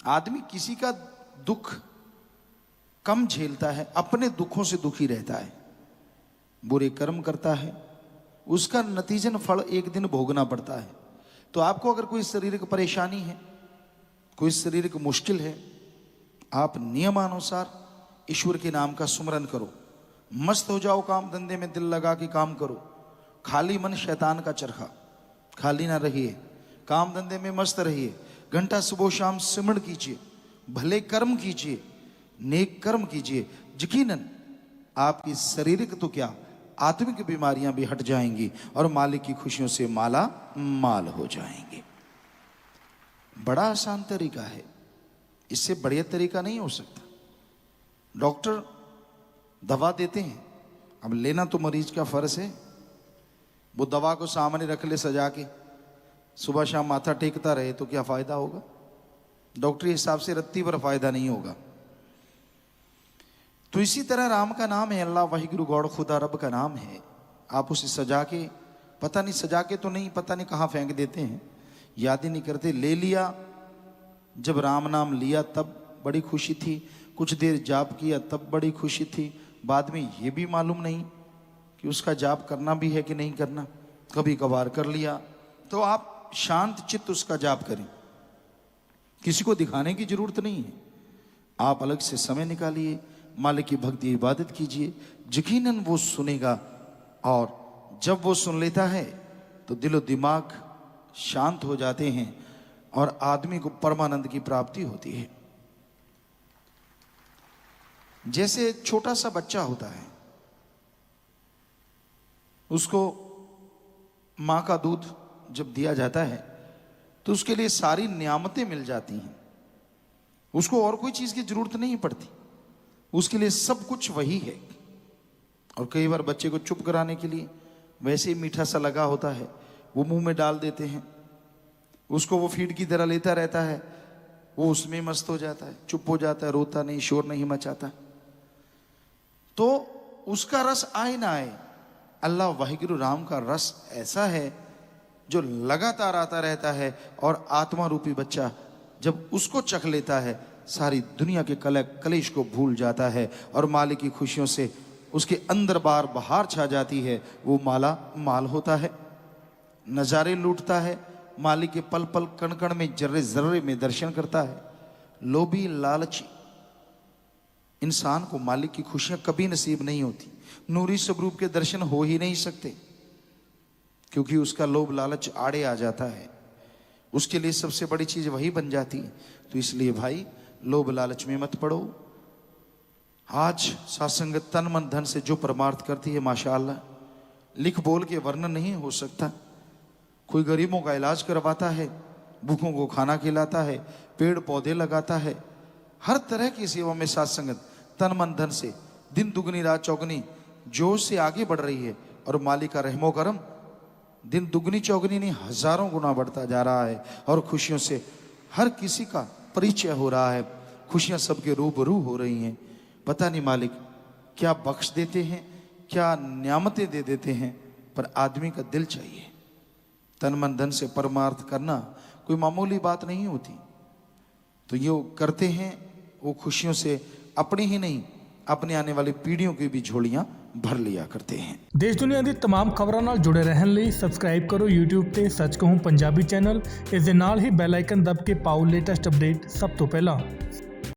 आदमी किसी का दुख कम झेलता है, अपने दुखों से दुखी रहता है, बुरे कर्म करता है, उसका नतीजन फल एक दिन भोगना पड़ता है। तो आपको अगर कोई शारीरिक परेशानी है, कोई शारीरिक मुश्किल है, आप नियमानुसार ईश्वर के नाम का सुमरन करो, मस्त हो जाओ, काम धंधे में दिल लगा के काम करो। खाली मन शैतान का चरखा, खाली ना रहिए, काम धंधे में मस्त रहिए। घंटा सुबह शाम सिमरण कीजिए, भले कर्म कीजिए, नेक कर्म कीजिए। यकीनन आपकी शारीरिक तो क्या, आत्मिक बीमारियां भी हट जाएंगी और मालिक की खुशियों से माला माल हो जाएंगे। बड़ा आसान तरीका है, इससे बढ़िया तरीका नहीं हो सकता। डॉक्टर दवा देते हैं, अब लेना तो मरीज का फर्ज है। वो दवा को सामने रख ले सजा के, सुबह शाम माथा टेकता रहे तो क्या फायदा होगा? डॉक्टरी हिसाब से रत्ती पर फायदा नहीं होगा। तो इसी तरह राम का नाम है, अल्लाह वाहिगुरु गॉड खुदा रब का नाम है। आप उसे सजा के, पता नहीं सजा के तो नहीं, पता नहीं कहाँ फेंक देते हैं, याद ही नहीं करते। ले लिया, जब राम नाम लिया तब बड़ी खुशी थी, कुछ देर जाप किया तब बड़ी खुशी थी, बाद में ये भी मालूम नहीं कि उसका जाप करना भी है कि नहीं करना, कभी कभार कर लिया। तो आप शांत चित्त उसका जाप करें, किसी को दिखाने की जरूरत नहीं है। आप अलग से समय निकालिए, मालिक की भक्ति इबादत कीजिए, यकीनन वो सुनेगा। और जब वो सुन लेता है तो दिलो दिमाग शांत हो जाते हैं और आदमी को परमानंद की प्राप्ति होती है। जैसे छोटा सा बच्चा होता है, उसको मां का दूध जब दिया जाता है तो उसके लिए सारी नियामतें मिल जाती हैं, उसको और कोई चीज की जरूरत नहीं पड़ती, उसके लिए सब कुछ वही है। और कई बार बच्चे को चुप कराने के लिए वैसे ही मीठा सा लगा होता है, वो मुंह में डाल देते हैं, उसको वो फीड की तरह लेता रहता है, वो उसमें मस्त हो जाता है, चुप हो जाता है, रोता नहीं, शोर नहीं मचाता। तो उसका रस आए ना आए, अल्लाह वाहिगुरु राम का रस ऐसा है जो लगातार आता रहता है। और आत्मा रूपी बच्चा जब उसको चख लेता है, सारी दुनिया के कलेश को भूल जाता है और मालिक की खुशियों से उसके अंदर बार बहार छा जाती है। वो माला माल होता है, नजारे लूटता है, मालिक के पल पल कण कण में, जर्रे जर्रे में दर्शन करता है। लोभी लालची इंसान को मालिक की खुशियां कभी नसीब नहीं होती, नूरी स्वरूप के दर्शन हो ही नहीं सकते, क्योंकि उसका लोभ लालच आड़े आ जाता है, उसके लिए सबसे बड़ी चीज वही बन जाती है। तो इसलिए भाई, लोभ लालच में मत पड़ो। आज सासंगत तन मन धन से जो परमार्थ करती है, माशाअल्लाह, लिख बोल के वर्णन नहीं हो सकता। कोई गरीबों का इलाज करवाता है, भूखों को खाना खिलाता है, पेड़ पौधे लगाता है, हर तरह की सेवा में सासंगत तन मन धन से दिन दुगनी रात चौगनी जोश से आगे बढ़ रही है। और मालिक का रहमो करम दिन दुगनी चौगनी नहीं, हजारों गुना बढ़ता जा रहा है। और खुशियों से हर किसी का परिचय हो रहा है, खुशियां सबके रूबरू हो रही हैं। पता नहीं मालिक क्या बख्श देते हैं, क्या नियामतें दे देते हैं, पर आदमी का दिल चाहिए। तन मन धन से परमार्थ करना कोई मामूली बात नहीं होती। तो ये करते हैं, वो खुशियों से अपनी ही नहीं, अपने आने वाली पीढ़ियों की भी झोलियां भर लिया करते हैं। देश दुनिया दी तमाम खबरों नाल जुड़े रहने ਲਈ सब्सक्राइब करो YouTube ਤੇ सच कहूं पंजाबी चैनल। इस दे नाल ही बैल आइकन दब के पाओ लेटेस्ट अपडेट सब तो पहला।